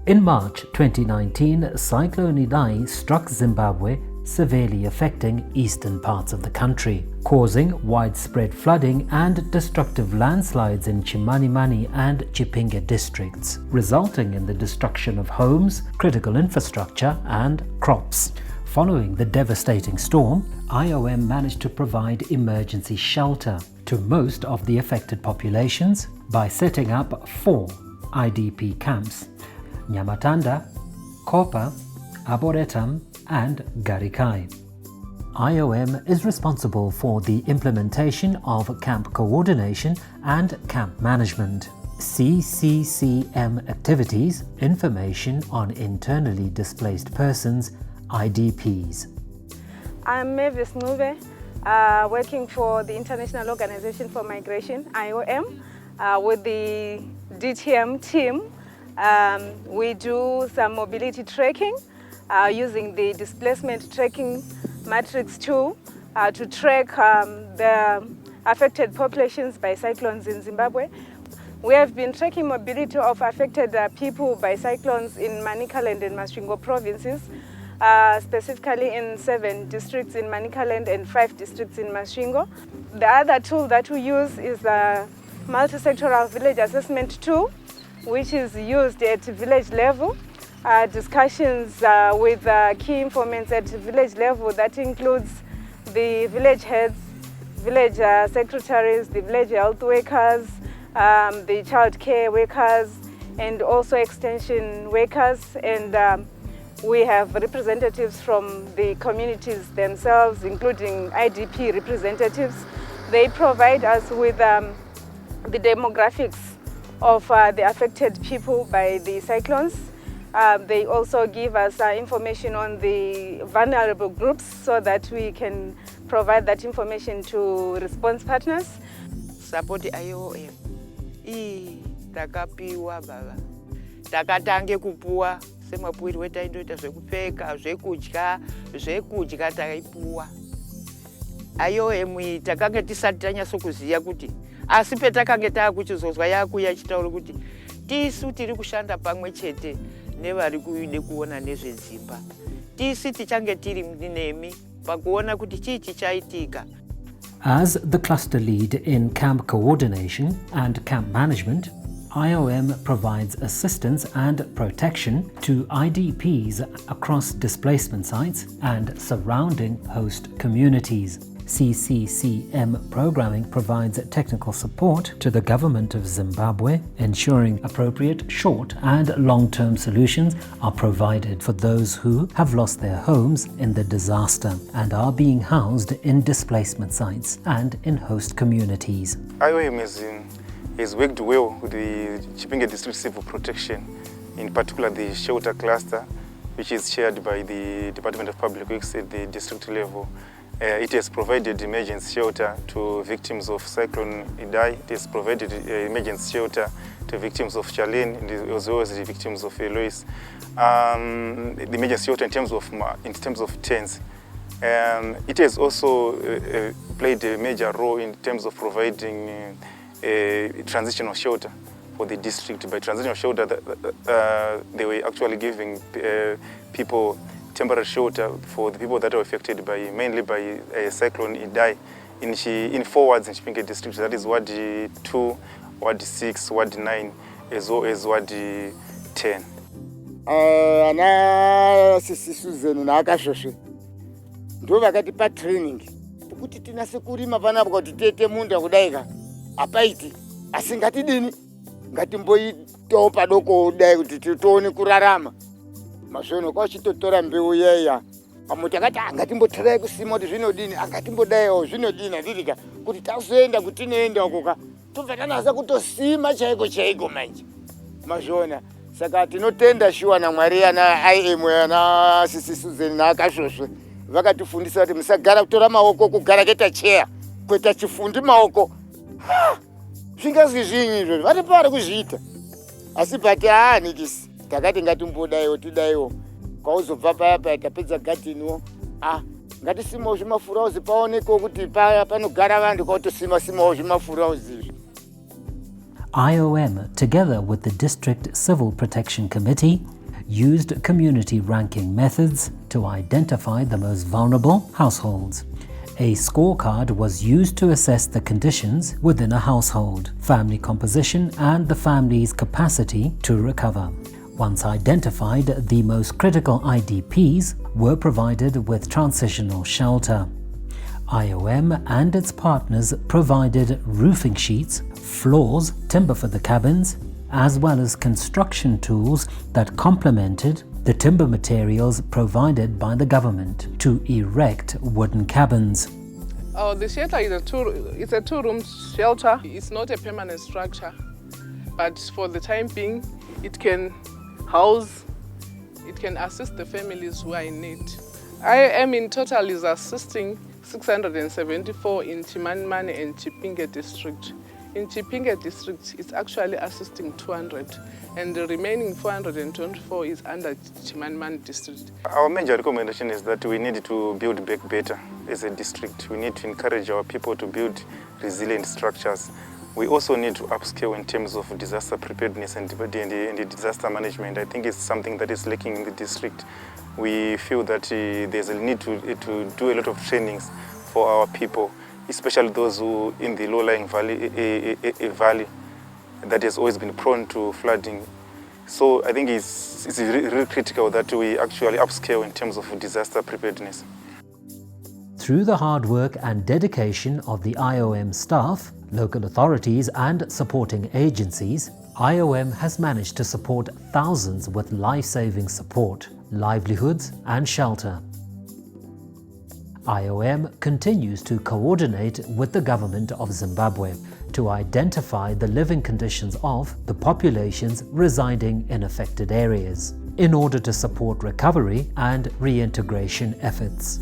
In March 2019, Cyclone Idai struck Zimbabwe, severely affecting eastern parts of the country, causing widespread flooding and destructive landslides in Chimanimani and Chipinge districts, resulting in the destruction of homes, critical infrastructure and crops. Following the devastating storm, IOM managed to provide emergency shelter to most of the affected populations by setting up 4 IDP camps: Nyamatanda, Kopa, Arboretum and Garikai. IOM is responsible for the implementation of camp coordination and camp management, CCCM activities, information on internally displaced persons, IDPs. I'm Mavis Nube, working for the International Organization for Migration, IOM, with the DTM team. We do some mobility tracking using the displacement tracking matrix tool to track the affected populations by cyclones in Zimbabwe. We have been tracking mobility of affected people by cyclones in Manicaland and Masvingo provinces, specifically in 7 districts in Manicaland and 5 districts in Masvingo. The other tool that we use is the multi-sectoral village assessment tool, which is used at village level. Discussions with key informants at village level, that includes the village heads, village secretaries, the village health workers, the child care workers, and also extension workers. And we have representatives from the communities themselves, including IDP representatives. They provide us with the demographics of the affected people by the cyclones. They also give us information on the vulnerable groups so that we can provide that information to response partners. Support IOM. Takapiwa baba. Takatange kupuwa semapuiri wetaindoita zvekupfeka, zvekudya takaipuwa. IOM takange tisati tanyatso kuziya kuti asi petakange takuchizozwa yakuya chitaura kuti tisu tiri kushanda pamwe chete nevari kuide kuona nezvedzimba. Tisi tichange tiri nemi pakuona kuti chii chichaitika. As the cluster lead in camp coordination and camp management, IOM provides assistance and protection to IDPs across displacement sites and surrounding host communities. CCCM programming provides technical support to the government of Zimbabwe, ensuring appropriate short and long-term solutions are provided for those who have lost their homes in the disaster and are being housed in displacement sites and in host communities. IOM has worked well with the Chipinge District Civil Protection, in particular the shelter cluster, which is chaired by the Department of Public Works at the district level. It has provided emergency shelter to victims of Cyclone Idai. It has provided emergency shelter to victims of Charlene, as well as the victims of Eloise. The emergency shelter in terms of tents. It has also played a major role in terms of providing transitional shelter for the district. By transitional shelter, they were actually giving people temporary shelter for the people that are affected mainly by Cyclone Idai in 4 wards in Chipinge district. That is Ward 2, Ward 6, Ward 9, as well as Ward 10. Ana sisi Susan na akashoshe ndo vakatipa training kuti tinase kurima panapo kuti tete munda kudaika apaiti asingatidini ngatimboitawo padoko kudai kuti titoone kurarama. Mazvono kwachitotora mbeu yeya amuti akati ngatimboterai kusima kuti zvinodini angatimbodaiwo zvinodini andidika kuti tazoenda kuti tinoenda ukoka tobva tanasa kutosima chaiko manje. Mazvona saka tinotenda shuwa naMwari ana IM ana sisi Susan na akashoshe vakatifundisa kuti musagara kutora maoko kugara keta chair kweta chifundi maoko. Zvingazvi zvinyi izvo vari pari kuzviita asi bati nikisi takati ngatimbodaiwo tidaiwo kwauzobva paya tapedza gadhiniwo ngatisimawo zvimafurauzi paonekwo kuti paya panogara vanhu kwautosimawo zvimafurauzi izvi. IOM, together with the District Civil Protection Committee, used community ranking methods to identify the most vulnerable households. A scorecard was used to assess the conditions within a household, family composition, and the family's capacity to recover. Once identified, the most critical IDPs were provided with transitional shelter. IOM and its partners provided roofing sheets, floors, timber for the cabins, as well as construction tools that complemented the timber materials provided by the government to erect wooden cabins. The shelter is a two-room shelter. It's not a permanent structure, but for the time being, it can assist the families who are in need. IOM in total is assisting 674 in Chimanimani and Chipinge district. In Chipinge district, it's actually assisting 200, and the remaining 424 is under Chimanimani district. Our major recommendation is that we need to build back better as a district. We need to encourage our people to build resilient structures. We also need to upscale in terms of disaster preparedness and disaster management. I think it's something that is lacking in the district. We feel that there's a need to do a lot of trainings for our people, especially those who in the low-lying valley that has always been prone to flooding. So I think it's really critical that we actually upscale in terms of disaster preparedness. Through the hard work and dedication of the IOM staff, local authorities and supporting agencies, IOM has managed to support thousands with life-saving support, livelihoods and shelter. IOM continues to coordinate with the government of Zimbabwe to identify the living conditions of the populations residing in affected areas in order to support recovery and reintegration efforts.